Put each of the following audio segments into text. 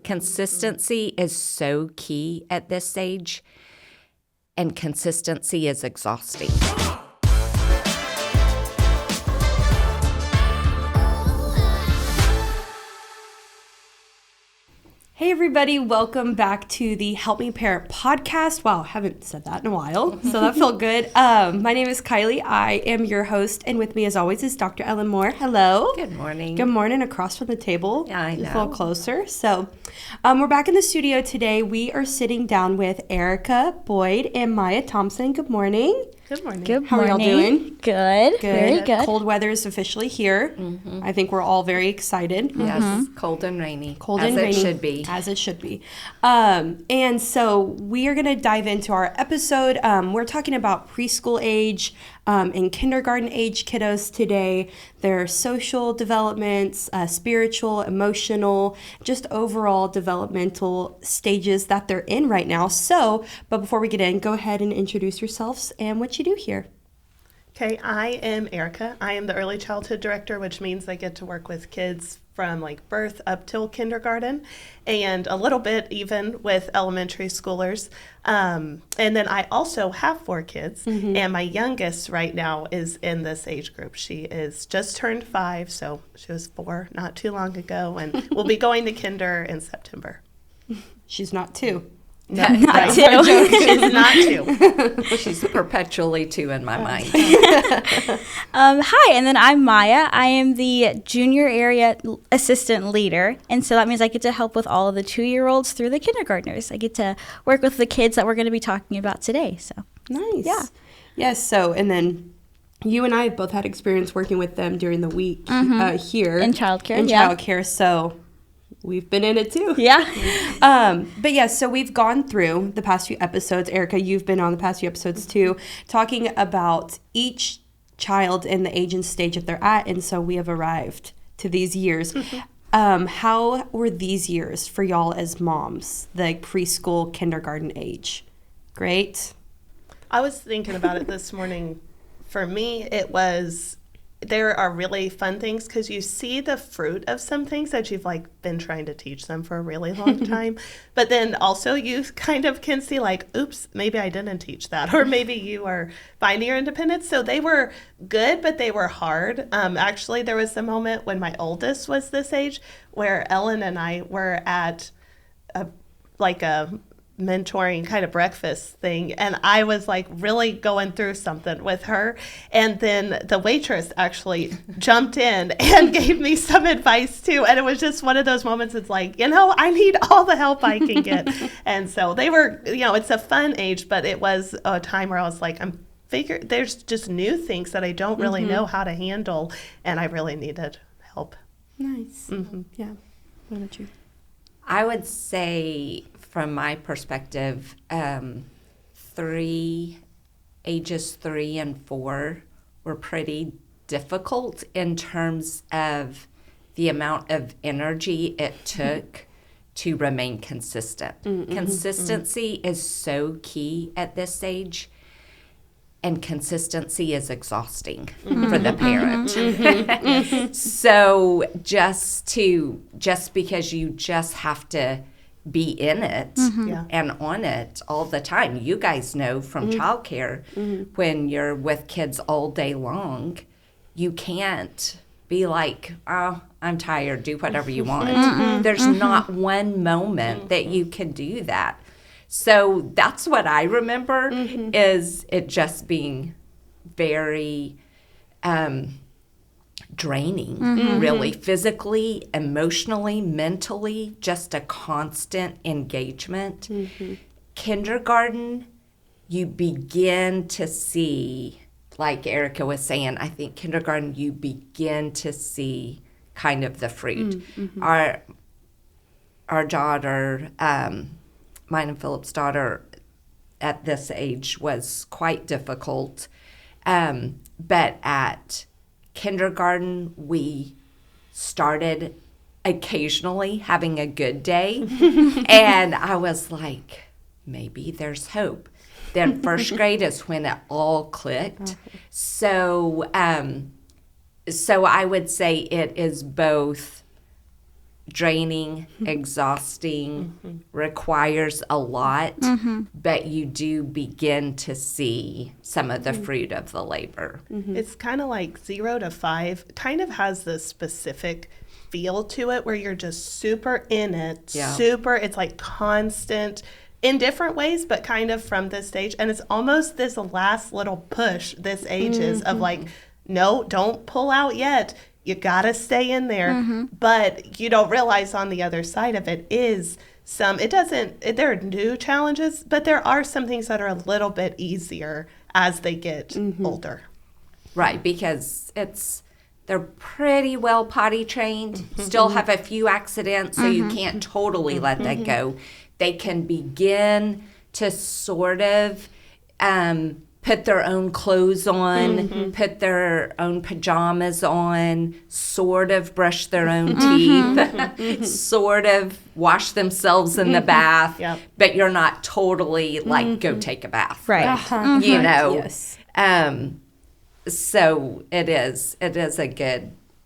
Consistency is so key at this age, and consistency is exhausting. Hey everybody, welcome back to the Help Me Parent podcast. Wow, haven't said that in a while, so that felt good. My name is Kylie. I am your host, and with me as always is Dr. Ellen Moore. Hello. Good morning. Good morning, across from the table. Yeah, I know. Just a little closer. So we're back in the studio today. We are sitting down with Erica Boyd and Maya Thompson. Good morning. Good morning. Good How morning. are y'all doing? Good. Very good. Cold weather is officially here. Mm-hmm. I think we're all very excited. Yes, cold and rainy. Cold as and rainy. As it should be. As it should be. And so we are going to dive into our episode. We're talking about preschool age and kindergarten age kiddos today. Their social developments, spiritual, emotional, just overall developmental stages that they're in right now. So, but before we get in, go ahead and introduce yourselves and what you do here. Okay, I am Erica. I am the early childhood director, which means I get to work with kids from like birth up till kindergarten and a little bit even with elementary schoolers. And then I also have 4 kids, and my youngest right now is in this age group. She is just turned 5, so she was 4 not too long ago, and will be going to kinder in September. She's not 2. No, not 2. She's not 2. She's perpetually 2 in my mind. Hi, and then I'm Maya. I am the junior area assistant leader, and so that means I get to help with all of the 2-year-olds through the kindergartners. I get to work with the kids that we're going to be talking about today. So Nice. Yeah. Yes. So, and then you and I have both had experience working with them during the week here in childcare. In yeah. childcare. So we've been in it too. Yeah. But yeah, so we've gone through the past few episodes. Erica, you've been on the past few episodes too, talking about each child and the age and stage that they're at. And so we have arrived to these years. How were these years for y'all as moms, the preschool, kindergarten age? Great. I was thinking about it this morning. For me, there are really fun things because you see the fruit of some things that you've like been trying to teach them for a really long time. But then also you kind of can see like, oops, maybe I didn't teach that, or maybe you are finding your independence. So they were good, but they were hard. Actually, there was a moment when my oldest was this age where Ellen and I were at a mentoring kind of breakfast thing, and I was like really going through something with her, and then the waitress actually jumped in and gave me some advice too, and it was just one of those moments. It's like, I need all the help I can get. And so they were, it's a fun age, but it was a time where I was like, there's just new things that I don't really know how to handle, and I really needed help. Nice. Yeah. What about you? I would say, from my perspective, ages 3 and 4 were pretty difficult in terms of the amount of energy it took to remain consistent. Consistency is so key at this age, and consistency is exhausting for the parent. So just because you just have to be in it and on it all the time. You guys know from childcare, when you're with kids all day long, you can't be like, oh, I'm tired, do whatever you want. There's not one moment that you can do that. So that's what I remember, is it just being very draining, really, physically, emotionally, mentally, just a constant engagement. Kindergarten, you begin to see, like Erica was saying, I think kindergarten, you begin to see kind of the fruit. Our daughter, mine and Philip's daughter, at this age was quite difficult. But at kindergarten, we started occasionally having a good day. And I was like, maybe there's hope. Then first grade is when it all clicked. So I would say it is both draining, exhausting, requires a lot, but you do begin to see some of the fruit of the labor. It's kind of like 0 to 5, kind of has this specific feel to it where you're just super in it, it's like constant in different ways, but kind of from this stage. And it's almost this last little push this age is of like, no, don't pull out yet. You got to stay in there. But you don't realize on the other side of it is there are new challenges, but there are some things that are a little bit easier as they get older. Right, because they're pretty well potty trained, still have a few accidents, so you can't totally let that go. They can begin to sort of put their own clothes on, put their own pajamas on, sort of brush their own teeth, sort of wash themselves in the bath, but you're not totally like, go take a bath. Right. You know? Yes. So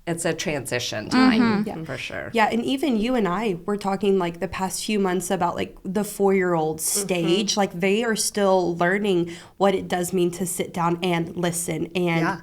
it's a transition time for sure. Yeah, and even you and I were talking like the past few months about like the 4-year-old stage. Like they are still learning what it does mean to sit down and listen and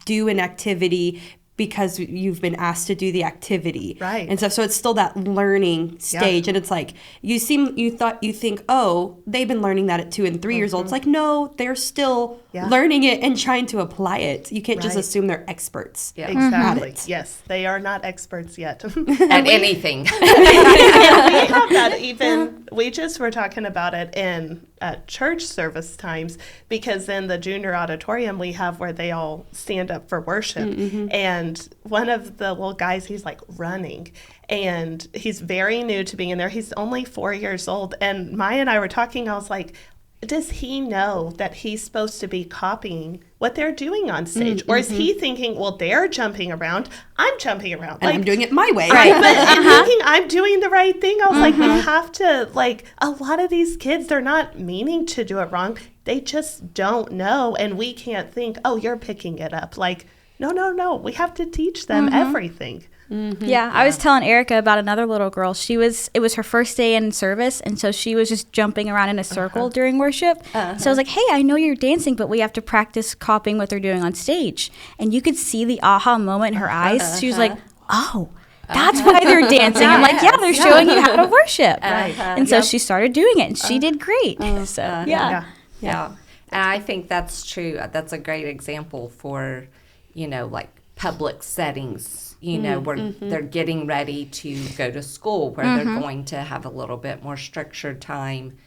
do an activity because you've been asked to do the activity. Right. And so it's still that learning stage. And it's like you think, oh, they've been learning that at 2 and 3 years old. It's like, no, they're still learning it and trying to apply it. You can't just assume they're experts. Yeah. Exactly. At it. Yes, they are not experts yet. At anything. We have that even, we just were talking about it in church service times, because in the junior auditorium we have where they all stand up for worship. And one of the little guys, he's like running, and he's very new to being in there. He's only 4 years old. And Maya and I were talking, I was like, does he know that he's supposed to be copying what they're doing on stage? Or is he thinking, well, they're jumping around, I'm jumping around. And I'm doing it my way. Right, but I'm thinking I'm doing the right thing. I was like, we have to, like, a lot of these kids, they're not meaning to do it wrong. They just don't know. And we can't think, oh, you're picking it up. Like, no. We have to teach them everything. Yeah, I was telling Erica about another little girl. It was her first day in service, and so she was just jumping around in a circle during worship. So I was like, hey, I know you're dancing, but we have to practice copying what they're doing on stage. And you could see the aha moment in her eyes. She was like, oh, that's why they're dancing. I'm like, yeah, they're showing you how to worship. And so she started doing it, and she did great. So, yeah. And I think that's true. That's a great example for, like public settings, where they're getting ready to go to school, where they're going to have a little bit more structured time,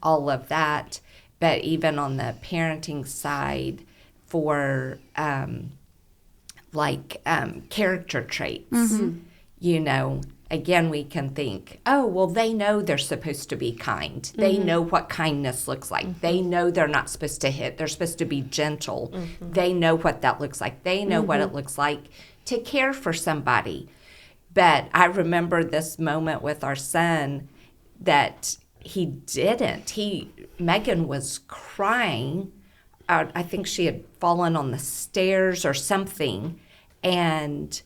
all of that. But even on the parenting side for character traits, again, we can think, oh, well, they know they're supposed to be kind. They know what kindness looks like. They know they're not supposed to hit. They're supposed to be gentle. They know what that looks like. They know what it looks like to care for somebody. But I remember this moment with our son that he didn't. Megan was crying. I think she had fallen on the stairs or something, and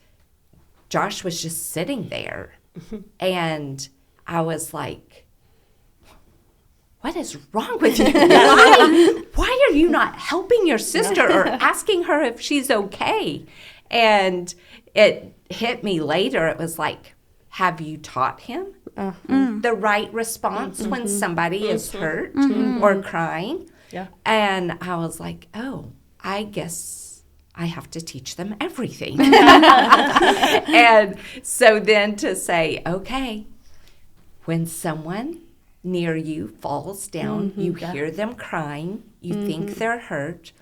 Josh was just sitting there. And I was like, what is wrong with you? Why are you not helping your sister or asking her if she's okay? And it hit me later. It was like, have you taught him the right response when somebody is hurt or crying? Yeah. And I was like, oh, I guess I have to teach them everything. And so then to say, okay, when someone near you falls down, you hear them crying, you think they're hurt,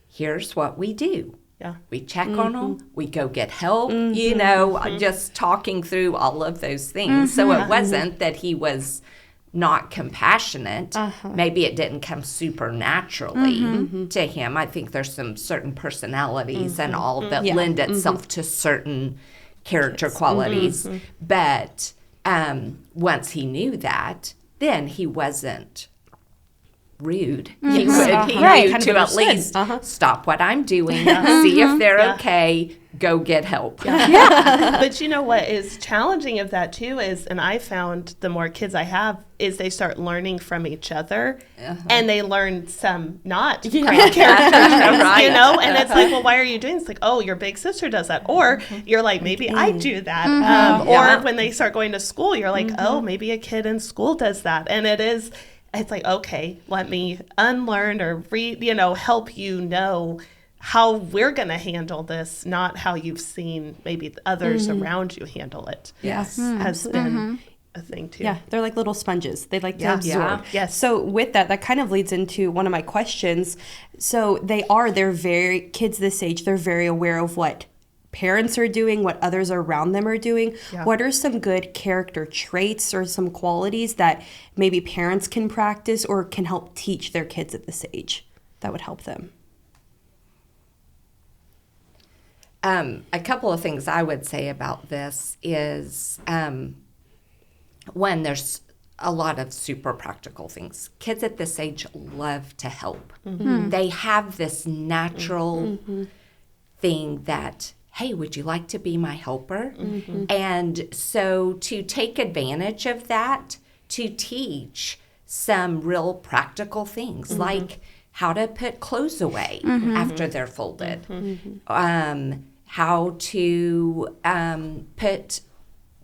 here's what we do. Yeah. We check on them, we go get help, just talking through all of those things. So it wasn't that he was not compassionate. Maybe it didn't come supernaturally to him. I think there's some certain personalities and all that lend itself to certain character qualities. But once he knew that, then he wasn't rude. Mm-hmm. He would Right. kind of at least stop what I'm doing, see if they're okay, go get help. But you know what is challenging of that too is, and I found the more kids I have, is they start learning from each other, and they learn some not great characteristics, Right. you know? And it's like, well, why are you doing this? Like, oh, your big sister does that. Or you're like, maybe I do that. Or when they start going to school, you're like, oh, maybe a kid in school does that. And it's like, okay, let me unlearn or help you know how we're going to handle this, not how you've seen maybe others around you handle it. Yes. Has been a thing too. Yeah, they're like little sponges. They like to absorb. Yeah. Yes. So with that kind of leads into one of my questions. So kids this age, they're very aware of what parents are doing, what others around them are doing. Yeah. What are some good character traits or some qualities that maybe parents can practice or can help teach their kids at this age that would help them? A couple of things I would say about this is, one, there's a lot of super practical things. Kids at this age love to help. They have this natural thing that, hey, would you like to be my helper? And so to take advantage of that, to teach some real practical things like how to put clothes away after they're folded, how to put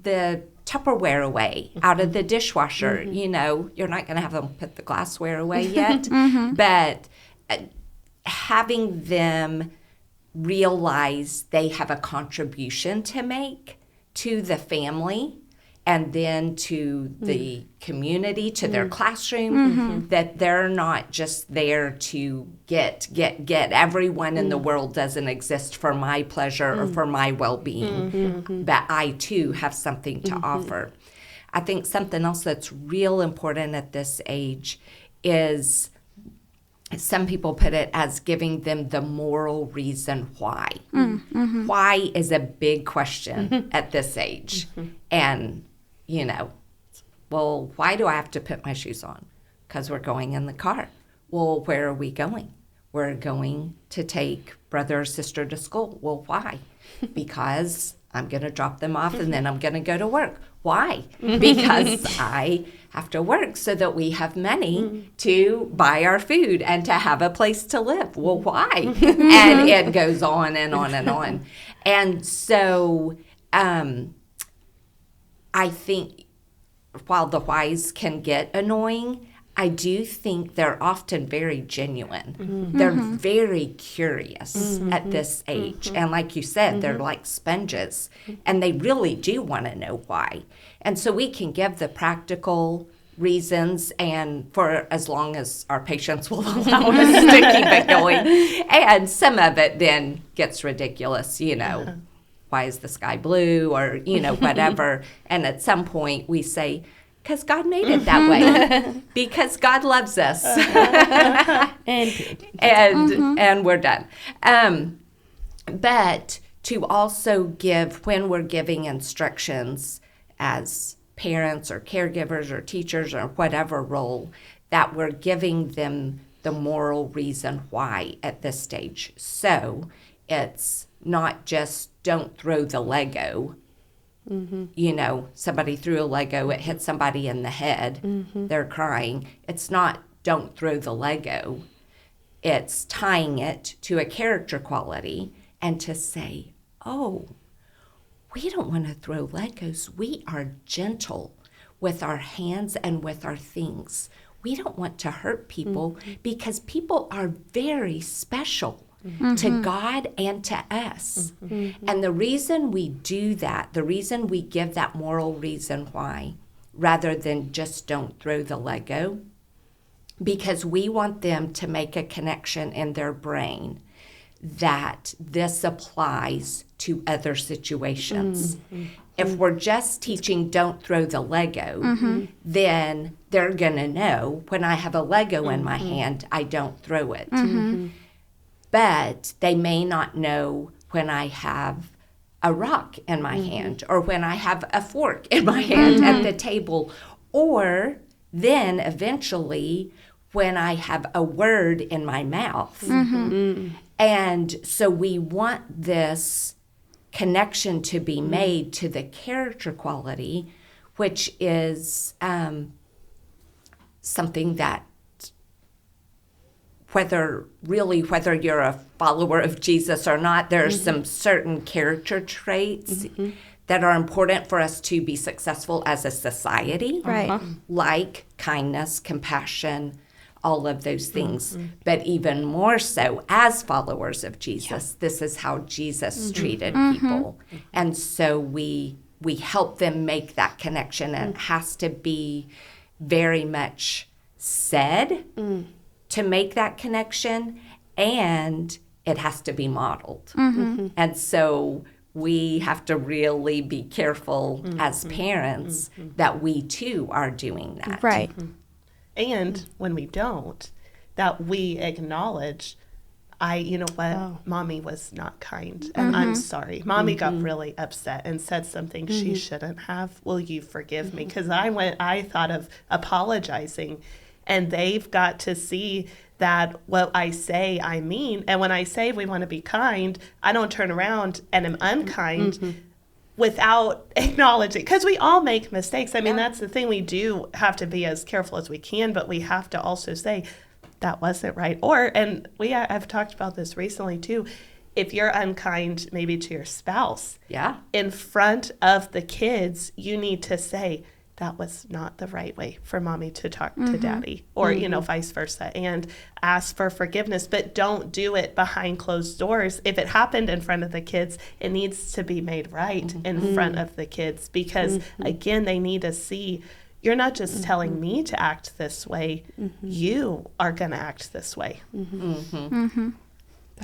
the Tupperware away out of the dishwasher. You know, you're not going to have them put the glassware away yet, but having them realize they have a contribution to make to the family and then to the community, to their classroom, that they're not just there to get. Everyone in the world doesn't exist for my pleasure or for my well-being, but I too have something to offer. I think something else that's real important at this age is, some people put it as giving them the moral reason why. Why is a big question at this age. And, you know, well, why do I have to put my shoes on? Because we're going in the car. Well, where are we going? We're going to take brother or sister to school. Well, why? Because I'm going to drop them off and then I'm going to go to work. Why? Because I have to work so that we have money to buy our food and to have a place to live. Well, why? And it goes on and on and on. And so I think while the whys can get annoying, I do think they're often very genuine. They're very curious at this age. And like you said, they're like sponges. And they really do want to know why. And so we can give the practical reasons, and for as long as our patients will allow us to keep it going. And some of it then gets ridiculous, you know. Why is the sky blue, or, you know, whatever. And at some point we say, because God made it that way. Because God loves us. And we're done. But to also give, when we're giving instructions as parents or caregivers or teachers or whatever role, that we're giving them the moral reason why at this stage. So it's not just don't throw the Lego. You know, somebody threw a Lego, it hit somebody in the head, they're crying. It's not don't throw the Lego. It's tying it to a character quality and to say, oh, we don't want to throw Legos. We are gentle with our hands and with our things. We don't want to hurt people because people are very special. To God and to us. And the reason we do that, the reason we give that moral reason why, rather than just don't throw the Lego, because we want them to make a connection in their brain that this applies to other situations. If we're just teaching don't throw the Lego, then they're going to know when I have a Lego in my hand, I don't throw it. But they may not know when I have a rock in my hand, or when I have a fork in my hand at the table, or then eventually when I have a word in my mouth. And so we want this connection to be made to the character quality, which is something that whether you're a follower of Jesus or not, there are some certain character traits that are important for us to be successful as a society, Right. like kindness, compassion, all of those things. But even more so as followers of Jesus, this is how Jesus treated people. And so we help them make that connection, and it has to be very much said to make that connection, and it has to be modeled. And so we have to really be careful as parents that we too are doing that. Right. And when we don't, that we acknowledge, Mommy was not kind, and I'm sorry. Mommy got really upset and said something she shouldn't have. Will you forgive me? Because I thought of apologizing, and they've got to see that what I say, I mean. And when I say we want to be kind, I don't turn around and am unkind without acknowledging, because we all make mistakes. I mean, that's the thing. We do have to be as careful as we can, but we have to also say, that wasn't right. And I've talked about this recently too. If you're unkind maybe to your spouse, in front of the kids, you need to say, that was not the right way for Mommy to talk to Daddy, or, vice versa, and ask for forgiveness, but don't do it behind closed doors. If it happened in front of the kids, it needs to be made right in front of the kids, because again, they need to see, you're not just telling me to act this way, you are going to act this way. That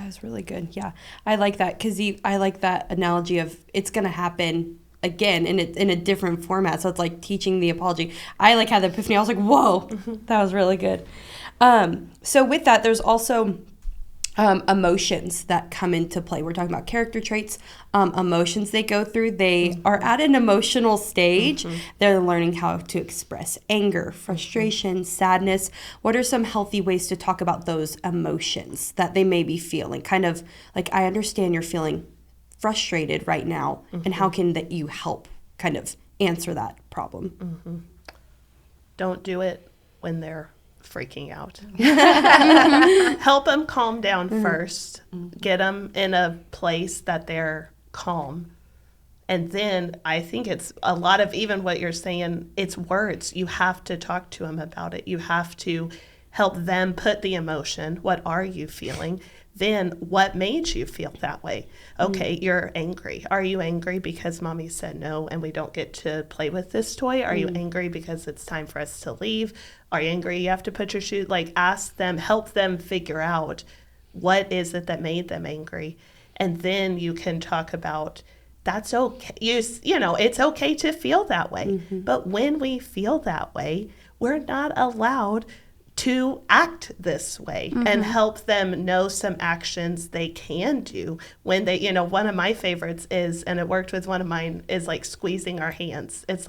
is really good. Yeah. I like that, because I like that analogy of it's going to happen again in a different format. So it's like teaching the apology. I had the epiphany. I was like, whoa, that was really good. So with that, there's also emotions that come into play. We're talking about character traits, emotions they go through. They are at an emotional stage. They're learning how to express anger, frustration, sadness. What are some healthy ways to talk about those emotions that they may be feeling? Kind of like, I understand you're feeling frustrated right now, and how can that you help kind of answer that problem? Don't do it when they're freaking out. Help them calm down first. Get them in a place that they're calm. And then I think it's a lot of even what you're saying, it's words. You have to talk to them about it. You have to help them put the emotion. What are you feeling? Then what made you feel that way? Okay, you're angry. Are you angry because Mommy said no and we don't get to play with this toy? Are you angry because it's time for us to leave? Are you angry you have to put your shoes? Ask them, help them figure out what is it that made them angry. And then you can talk about, that's okay. It's okay to feel that way. But when we feel that way, we're not allowed to act this way, and help them know some actions they can do when they, one of my favorites is, and it worked with one of mine, is squeezing our hands. It's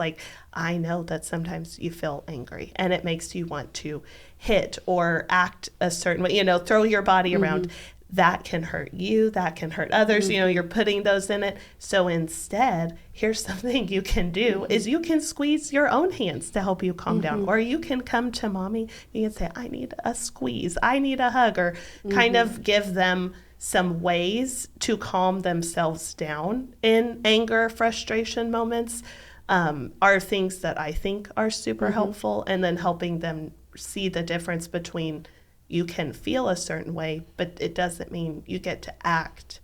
I know that sometimes you feel angry and it makes you want to hit or act a certain way, throw your body around. That can hurt you, that can hurt others, you're putting those in it. So instead, here's something you can do, is you can squeeze your own hands to help you calm down. Or you can come to Mommy, you can say, I need a squeeze, I need a hug, or kind of give them some ways to calm themselves down in anger, frustration moments, are things that I think are super helpful. And then helping them see the difference between, you can feel a certain way, but it doesn't mean you get to act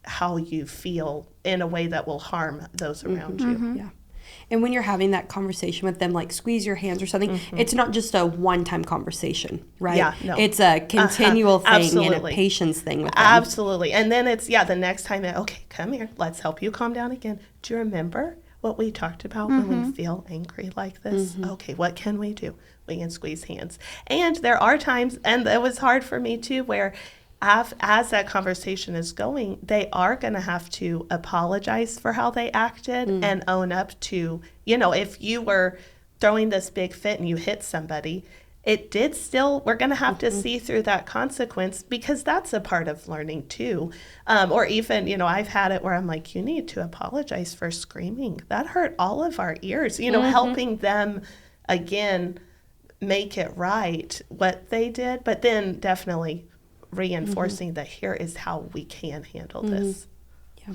how you feel in a way that will harm those around you. Yeah. And when you're having that conversation with them, squeeze your hands or something, it's not just a one-time conversation, right? Yeah, no. It's a continual thing. Absolutely. And a patience thing with them. Absolutely. And then it's, the next time, okay, come here, let's help you calm down again. Do you remember what we talked about when we feel angry like this? Okay, what can we do? We can squeeze hands. And there are times, and it was hard for me too, where as that conversation is going, they are going to have to apologize for how they acted and own up to, if you were throwing this big fit and you hit somebody, we're going to have to see through that consequence, because that's a part of learning too. Or even, I've had it where I'm like, you need to apologize for screaming. That hurt all of our ears, helping them again, make it right what they did, but then definitely reinforcing that here is how we can handle this. Yeah.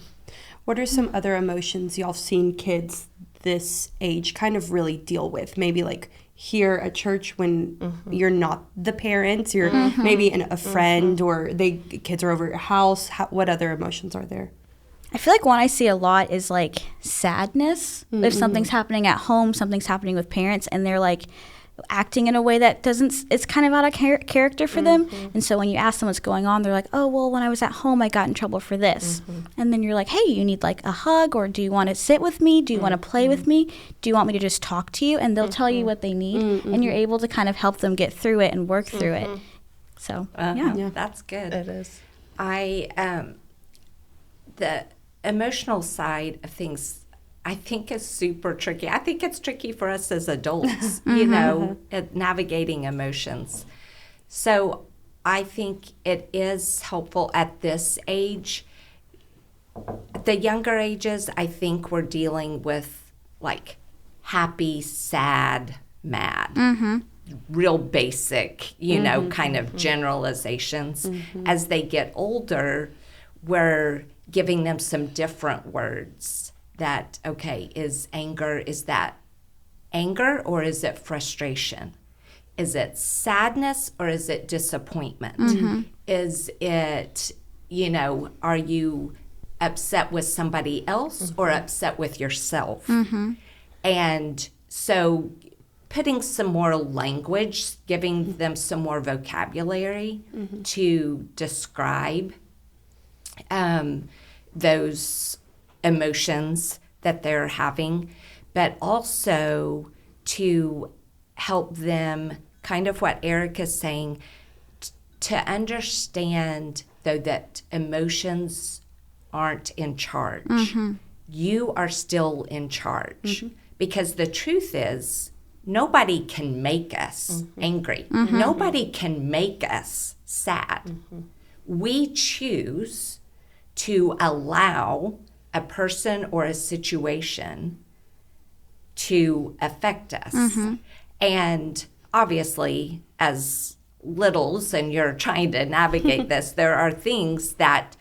What are some other emotions y'all seen kids this age kind of really deal with? Maybe like here at church when you're not the parents, you're maybe a friend, or kids are over at your house. What other emotions are there? I feel like one I see a lot is like sadness. If something's happening at home, something's happening with parents, and they're like acting in a way that it's kind of out of character for them. And so when you ask them what's going on, they're like, oh, well, when I was at home, I got in trouble for this. And then you're like, hey, you need like a hug, or do you want to sit with me? Do you want to play with me? Do you want me to just talk to you? And they'll tell you what they need. And you're able to kind of help them get through it and work through it. So, yeah, that's good. It is. The emotional side of things, I think, is super tricky. I think it's tricky for us as adults, at navigating emotions. So I think it is helpful at this age. The younger ages, I think we're dealing with like happy, sad, mad. Real basic, kind of generalizations. As they get older, we're giving them some different words. That, okay, is that anger, or is it frustration? Is it sadness, or is it disappointment? Is it, are you upset with somebody else or upset with yourself? And so putting some more language, giving them some more vocabulary to describe those emotions that they're having, but also to help them, kind of what Eric is saying, to understand, though, that emotions aren't in charge. You are still in charge. Because the truth is, nobody can make us angry. Nobody can make us sad. We choose to allow a person or a situation to affect us. And obviously, as littles, and you're trying to navigate this, there are things that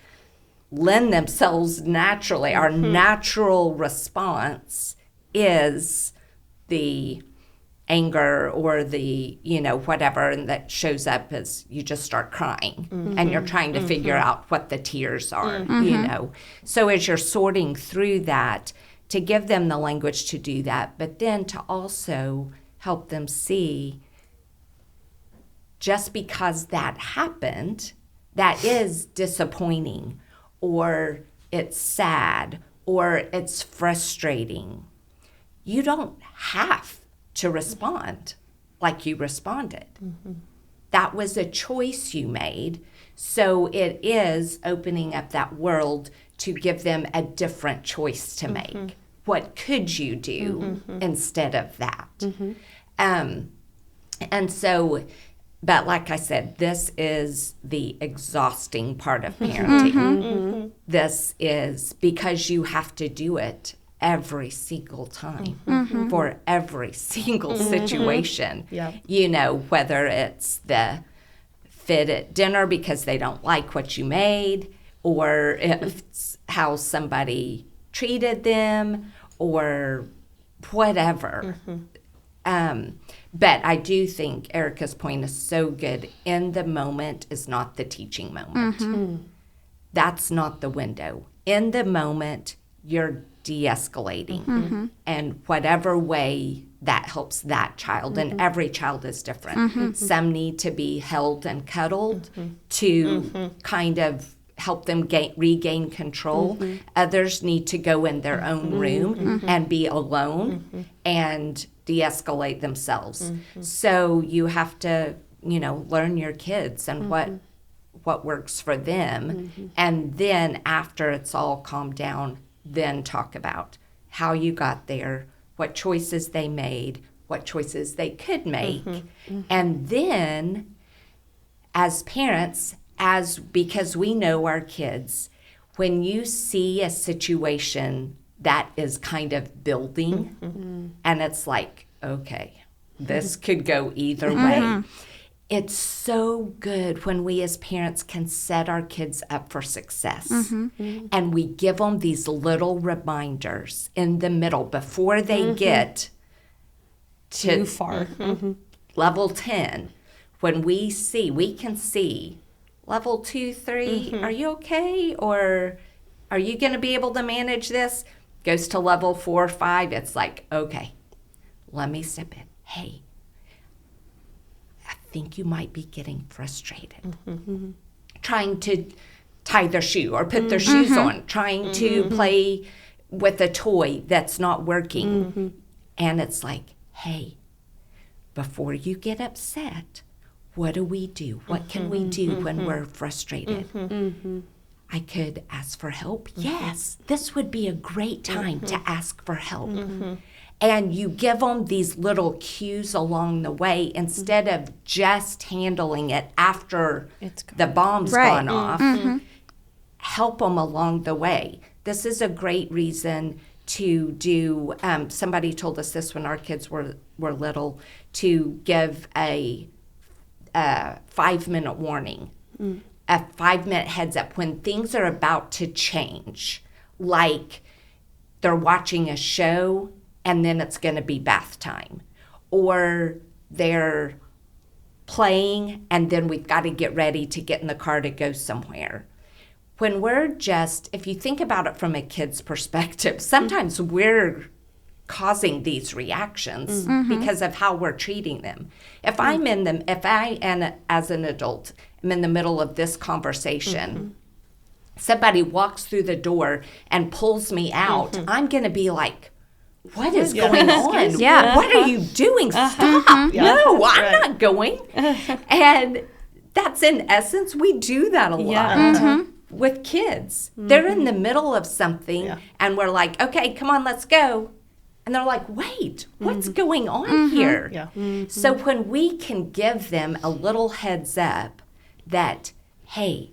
lend themselves naturally. Our natural response is the anger or the, whatever, and that shows up as you just start crying and you're trying to figure out what the tears are, So as you're sorting through that, to give them the language to do that, but then to also help them see, just because that happened, that is disappointing, or it's sad, or it's frustrating. You don't have to respond like you responded. That was a choice you made. So it is opening up that world to give them a different choice to make. What could you do instead of that? And so, but like I said, this is the exhausting part of parenting. This is because you have to do it every single time for every single situation. Whether it's the fit at dinner because they don't like what you made, or if it's how somebody treated them, or whatever. But I do think Erica's point is so good. In the moment is not the teaching moment. That's not the window. In the moment, you're de-escalating, and whatever way that helps that child, and every child is different. Some need to be held and cuddled to kind of help them regain control. Others need to go in their own room and be alone and de-escalate themselves. So you have to, learn your kids and what works for them, and then after it's all calmed down, then talk about how you got there, what choices they made, what choices they could make. And then as parents, because we know our kids, when you see a situation that is kind of building and it's like, okay, this could go either way. It's so good when we as parents can set our kids up for success. And we give them these little reminders in the middle before they get to Too far. level 10. When we can see level 2, 3, are you okay? Or are you going to be able to manage this? Goes to level 4, 5. It's like, okay, let me step in. Hey, I think you might be getting frustrated. Trying to tie their shoe or put their shoes on. Trying to play with a toy that's not working. And it's like, hey, before you get upset, what do we do? What can we do when we're frustrated? I could ask for help. Yes, this would be a great time to ask for help. And you give them these little cues along the way instead of just handling it after the bomb's gone off. Help them along the way. This is a great reason to do, somebody told us this when our kids were little, to give a 5-minute warning, a 5-minute heads up when things are about to change, like they're watching a show and then it's going to be bath time, or they're playing and then we've got to get ready to get in the car to go somewhere. When we're just, if you think about it from a kid's perspective, sometimes we're causing these reactions because of how we're treating them. If I am as an adult, I'm in the middle of this conversation, somebody walks through the door and pulls me out, I'm going to be like, what is going on? Yeah. What are you doing? Stop. No, I'm not going. And that's in essence, we do that a lot. With kids. They're in the middle of something and we're like, okay, come on, let's go. And they're like, wait, what's going on here? So when we can give them a little heads up that, hey,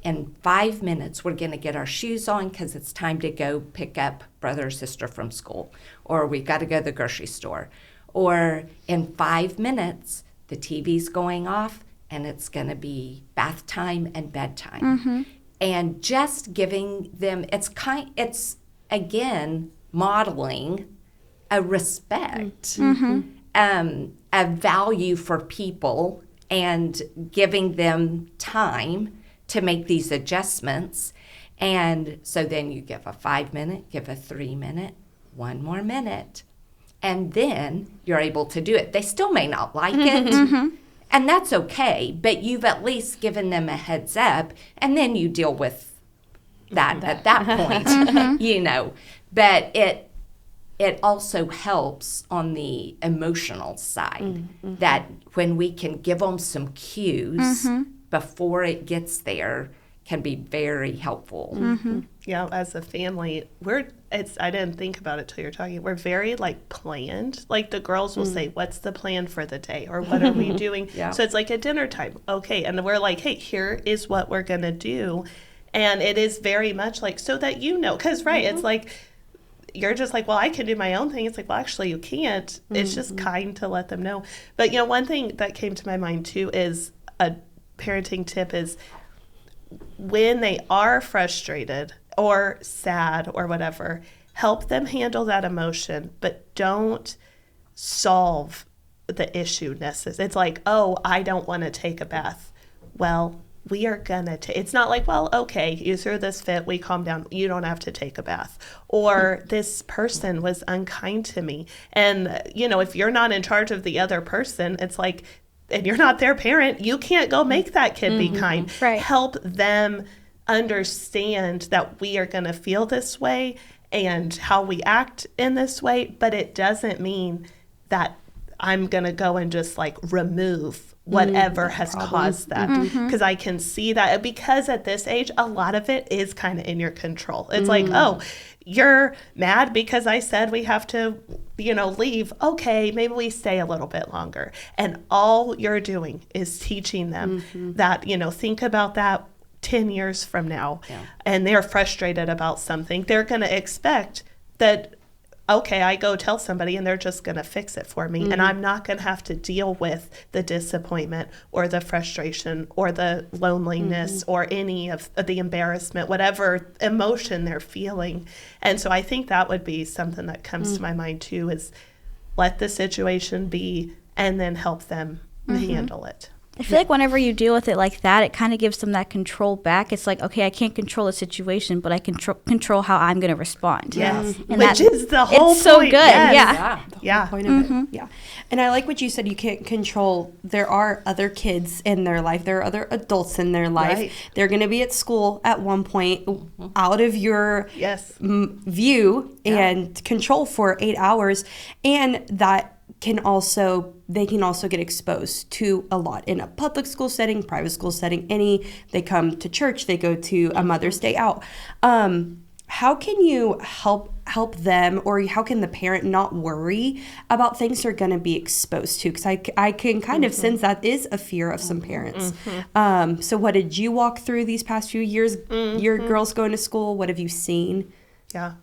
in 5 minutes, we're going to get our shoes on because it's time to go pick up brother or sister from school, or we've got to go to the grocery store, or in 5 minutes, the TV's going off and it's going to be bath time and bedtime. And just giving them, it's again, modeling a respect, a value for people, and giving them time to make these adjustments. And so then you give a 5-minute, give a 3-minute, 1 more minute, and then you're able to do it. They still may not like it, and that's okay, but you've at least given them a heads up, and then you deal with that at that point, you know. But it also helps on the emotional side, that when we can give them some cues before it gets there, can be very helpful. Yeah, as a family, I didn't think about it till you're talking. We're very like planned. Like the girls will say, what's the plan for the day? Or what are we doing? So it's like a dinner time. Okay. And we're like, hey, here is what we're going to do. And it is very much like, so that you know, because it's like, you're just like, well, I can do my own thing. It's like, well, actually you can't. It's just kind to let them know. But you know, one thing that came to my mind too is a parenting tip is, when they are frustrated or sad or whatever, help them handle that emotion, but don't solve the issue necessarily. It's like, oh, I don't want to take a bath. Well, we are going to it's not like, well, okay, you threw this fit, we calm down, you don't have to take a bath. Or this person was unkind to me. And, you know, if you're not in charge of the other person, it's like, and you're not their parent, you can't go make that kid be kind. Right. Help them understand that we are going to feel this way and how we act in this way, but it doesn't mean that I'm going to go and just like remove whatever has caused that. Because I can see that, because at this age, a lot of it is kind of in your control. It's like, oh, you're mad because I said we have to, leave. Okay, maybe we stay a little bit longer. And all you're doing is teaching them that, think about that 10 years from now, and they're frustrated about something. They're going to expect that, okay, I go tell somebody and they're just going to fix it for me. And I'm not going to have to deal with the disappointment or the frustration or the loneliness or any of the embarrassment, whatever emotion they're feeling. And so I think that would be something that comes to my mind too, is let the situation be and then help them handle it. I feel like whenever you deal with it like that, it kind of gives them that control back. It's like, okay, I can't control the situation, but I can control how I'm going to respond. Yes, and which is the whole it's point. So good. Yes. The whole point of it. Yeah. And I like what you said. You can't control. There are other kids in their life. There are other adults in their life. Right. They're going to be at school at one point, out of your view and control for 8 hours, and that they can also get exposed to a lot in a public school setting, private school setting, they come to church, they go to a Mother's Day out. How can you help them, or how can the parent not worry about things they're going to be exposed to? Because I can kind of sense that is a fear of some parents. So what did you walk through these past few years, your girls going to school? What have you seen? Yeah.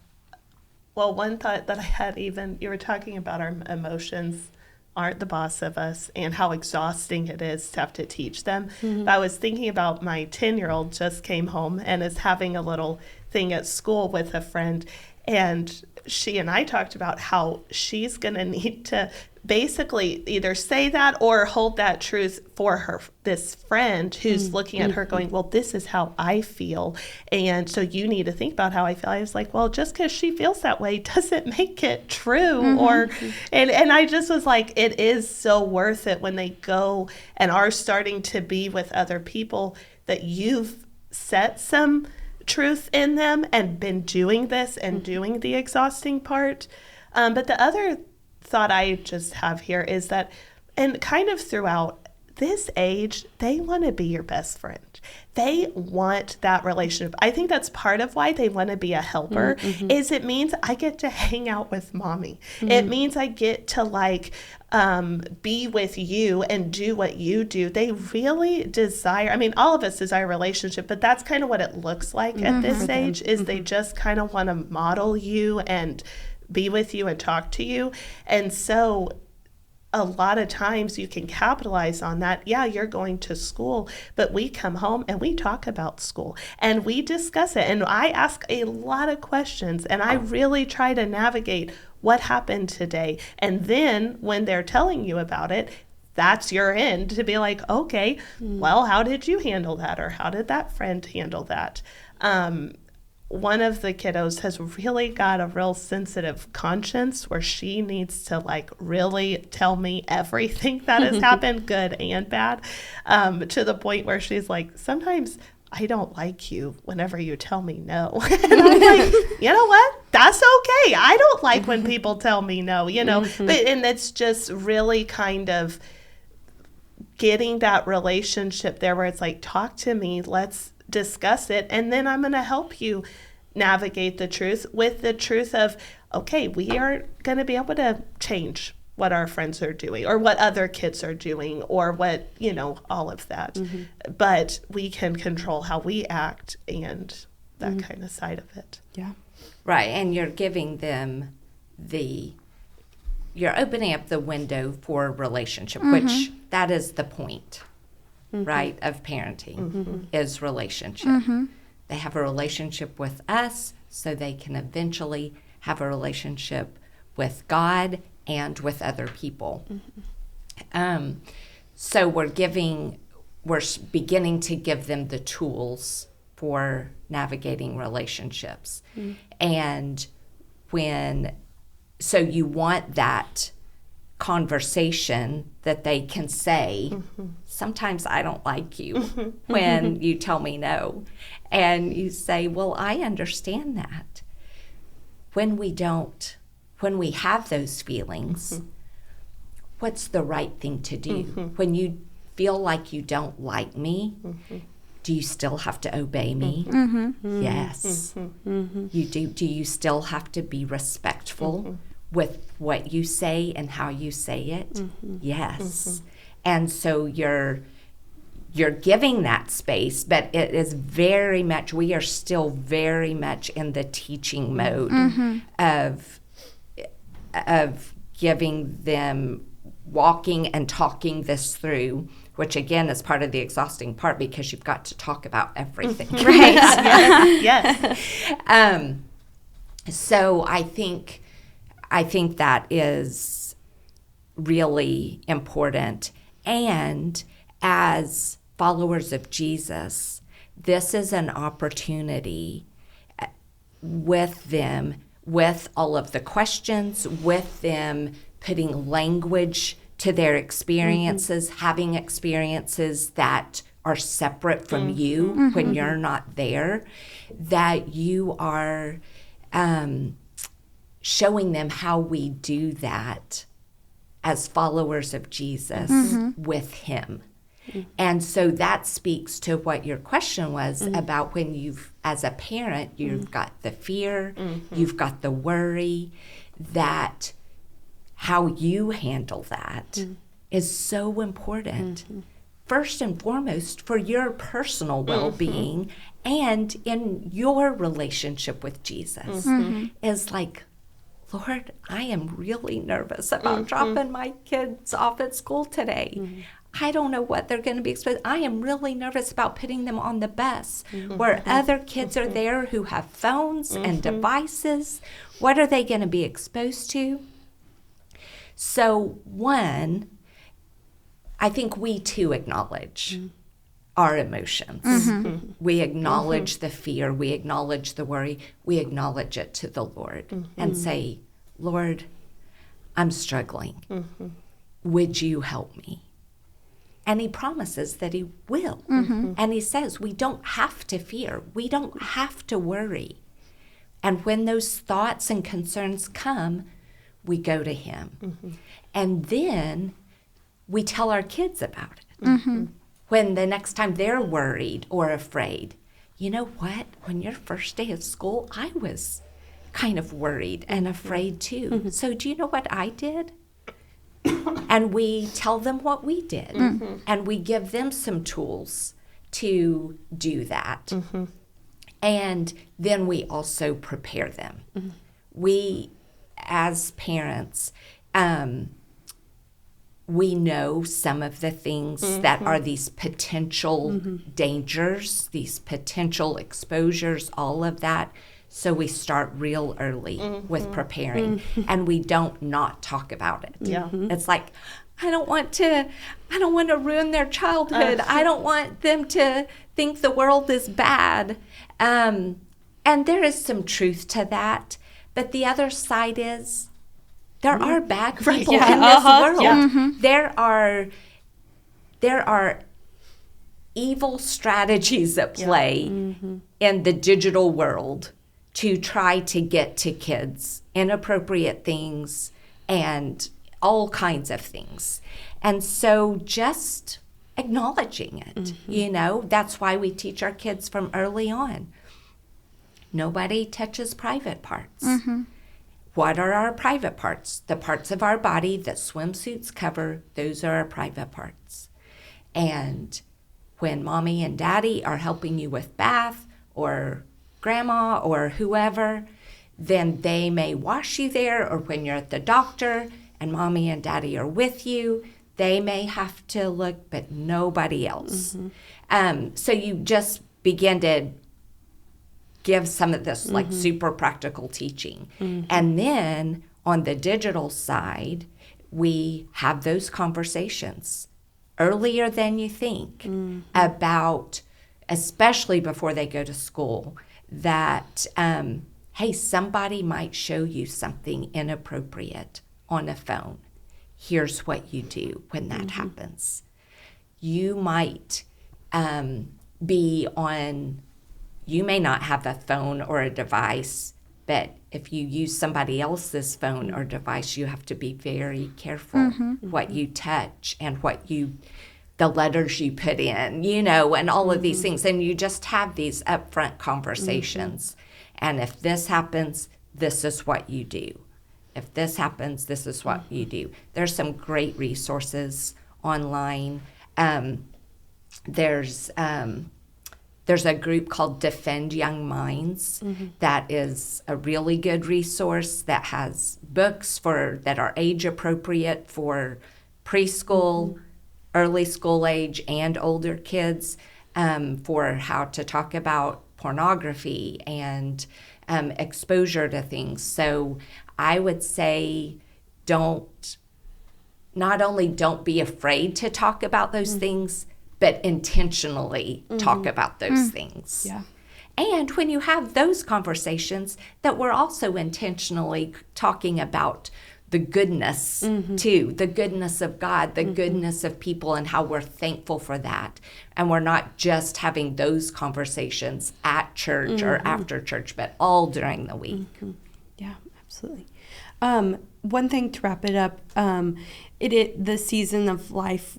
Well, one thought that I had, you were talking about our emotions aren't the boss of us and how exhausting it is to have to teach them. But I was thinking about my 10-year-old just came home and is having a little thing at school with a friend. And she and I talked about how she's going to need to basically either say that or hold that truth for this friend who's looking at her going, well, this is how I feel. And so you need to think about how I feel. I was like, well, just because she feels that way doesn't make it true. And I just was like, it is so worth it when they go and are starting to be with other people that you've set some truth in them and been doing this and doing the exhausting part. But the other thought I just have here is that, and kind of throughout this age, they want to be your best friend. They want that relationship. I think that's part of why they want to be a helper, is it means I get to hang out with mommy. It means I get to be with you and do what you do. They really desire, all of us desire a relationship, but that's kind of what it looks like at this age, is they just kind of want to model you and be with you and talk to you. And so a lot of times you can capitalize on that. Yeah, you're going to school, but we come home and we talk about school and we discuss it. And I ask a lot of questions and I really try to navigate what happened today. And then when they're telling you about it, that's your end to be like, okay, well, how did you handle that? Or how did that friend handle that? One of the kiddos has really got a real sensitive conscience where she needs to really tell me everything that has happened, good and bad, to the point where she's like, sometimes I don't like you whenever you tell me no. And I'm like, you know what? That's okay. I don't like when people tell me no, and it's just really kind of getting that relationship there where it's like, talk to me, let's discuss it, and then I'm going to help you navigate the truth with the truth of, okay, we aren't going to be able to change what our friends are doing or what other kids are doing or what, all of that. But we can control how we act and that kind of side of it. Yeah. Right. And you're giving them you're opening up the window for a relationship, which that is the point, right, of parenting is relationship. They have a relationship with us so they can eventually have a relationship with God and with other people. So we're beginning to give them the tools for navigating relationships. And so you want that conversation that they can say, sometimes I don't like you when you tell me no. And you say, well, I understand that. When we have those feelings, what's the right thing to do? When you feel like you don't like me, do you still have to obey me? Yes. You do. Do you still have to be respectful with what you say and how you say it? Yes. And so you're giving that space, but it is very much, we are still very much in the teaching mode of giving them, walking and talking this through, which again is part of the exhausting part because you've got to talk about everything. Right. Yes. So I think that is really important. And as followers of Jesus, this is an opportunity with them, with all of the questions, with them putting language to their experiences, having experiences that are separate from you when you're not there, that you are showing them how we do that as followers of Jesus with him. And so that speaks to what your question was about when you've, as a parent, you've got the fear, you've got the worry, that how you handle that is so important. First and foremost, for your personal well-being and in your relationship with Jesus, is like, Lord, I am really nervous about dropping my kids off at school today. I don't know what they're going to be exposed. I am really nervous about putting them on the bus where other kids are there who have phones and devices. What are they going to be exposed to? So one, I think we too acknowledge our emotions. We acknowledge the fear. We acknowledge the worry. We acknowledge it to the Lord and say, Lord, I'm struggling. Would you help me? And he promises that he will. And he says we don't have to fear. We don't have to worry. And when those thoughts and concerns come, we go to him. And then we tell our kids about it. When the next time they're worried or afraid, you know what? On your first day of school, I was kind of worried and afraid too. So do you know what I did? And we tell them what we did. And we give them some tools to do that. And then we also prepare them. We, as parents, we know some of the things that are these potential dangers, these potential exposures, all of that. So we start real early with preparing, and we don't not talk about it. It's like, I don't want to ruin their childhood. I don't want them to think the world is bad. And there is some truth to that. But the other side is there are bad people in this world. There are evil strategies at play in the digital world to try to get to kids, inappropriate things and all kinds of things. And so just acknowledging it, you know, that's why we teach our kids from early on. Nobody touches private parts. What are our private parts? The parts of our body that swimsuits cover, those are our private parts. And when mommy and daddy are helping you with bath or grandma or whoever, then they may wash you there, or when you're at the doctor and mommy and daddy are with you, they may have to look, but nobody else. So you just begin to give some of this like super practical teaching. And then on the digital side, we have those conversations earlier than you think about, especially before they go to school, that, hey, somebody might show you something inappropriate on a phone. Here's what you do when that happens. You might you may not have a phone or a device But if you use somebody else's phone or device, you have to be very careful what you touch and the letters you put in, and all of these things. And you just have these upfront conversations. And if this happens, this is what you do. If this happens, this is what you do. There's some great resources online. There's a group called Defend Young Minds that is a really good resource that has books that are age appropriate for preschool, early school age, and older kids, for how to talk about pornography and exposure to things. So I would say don't be afraid to talk about those things, but intentionally talk about those things. Yeah. And when you have those conversations, that we're also intentionally talking about the goodness too, the goodness of God, the goodness of people, and how we're thankful for that. And we're not just having those conversations at church or after church, but all during the week. Yeah, absolutely. One thing to wrap it up, the season of life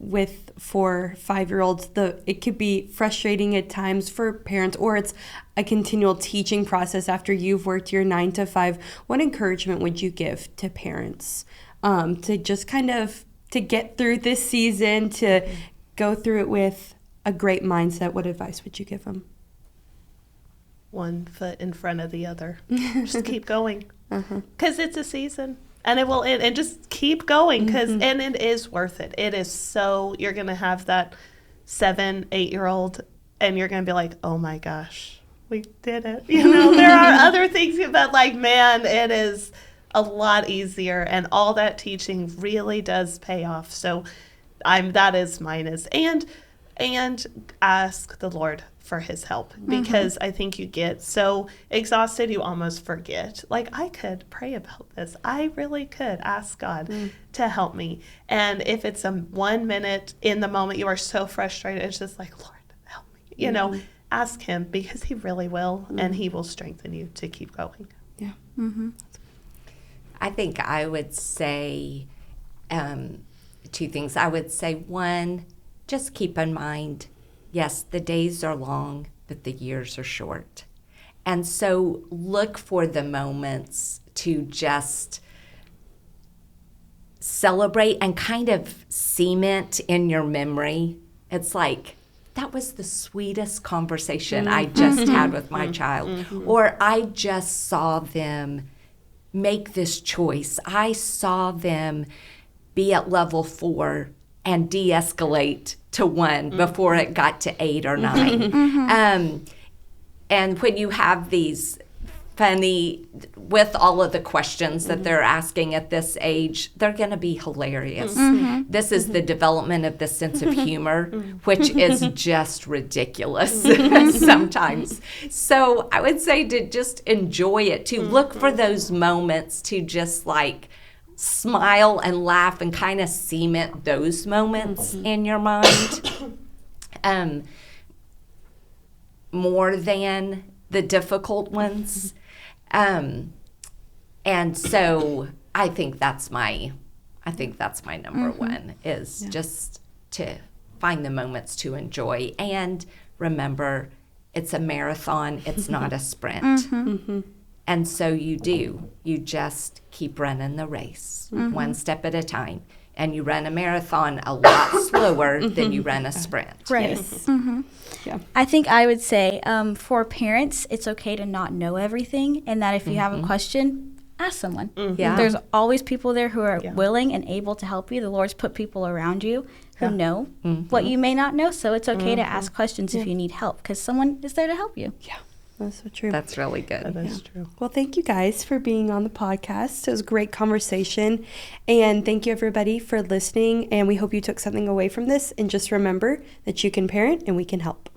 for 5-year-olds, it could be frustrating at times for parents, or it's a continual teaching process after you've worked your 9 to 5. What encouragement would you give to parents to just kind of to get through this season, to go through it with a great mindset? What advice would you give them? One foot in front of the other. Just keep going, because it's a season. And it will, and just keep going, and it is worth it. It is so, you're going to have that 7, 8-year-old, and you're going to be like, oh my gosh, we did it. There are other things, but man, it is a lot easier, and all that teaching really does pay off. So that is mine and ask the Lord for his help, because I think you get so exhausted you almost forget, I could pray about this. I really could ask God to help me. And if it's 1 minute in the moment you are so frustrated, it's just Lord, help me. Ask him, because he really will, and he will strengthen you to keep going. Yeah. I think I would say 2 things. I would say, 1, just keep in mind, yes, the days are long, but the years are short. And so look for the moments to just celebrate and kind of cement in your memory. It's that was the sweetest conversation I just had with my child. Or I just saw them make this choice. I saw them be at level 4 and de-escalate to 1 before it got to 8 or 9. And when you have these funny, with all of the questions that they're asking at this age, they're going to be hilarious. This is the development of the sense of humor, which is just ridiculous sometimes. So I would say to just enjoy it, to look for those moments to just smile and laugh and kind of cement those moments in your mind, more than the difficult ones. And so I think that's my number 1 is just to find the moments to enjoy, and remember, it's a marathon, it's not a sprint. And so you just keep running the race, 1 step at a time. And you run a marathon a lot slower than you run a sprint. Right. Yes. Yeah. I think I would say for parents, it's okay to not know everything, and that if you have a question, ask someone. Yeah. There's always people there who are willing and able to help you. The Lord's put people around you who know what you may not know, so it's okay to ask questions if you need help, because someone is there to help you. Yeah. That's so true. That's really good. That is true. Well, thank you guys for being on the podcast. It was a great conversation. And thank you, everybody, for listening. And we hope you took something away from this. And just remember that you can parent and we can help.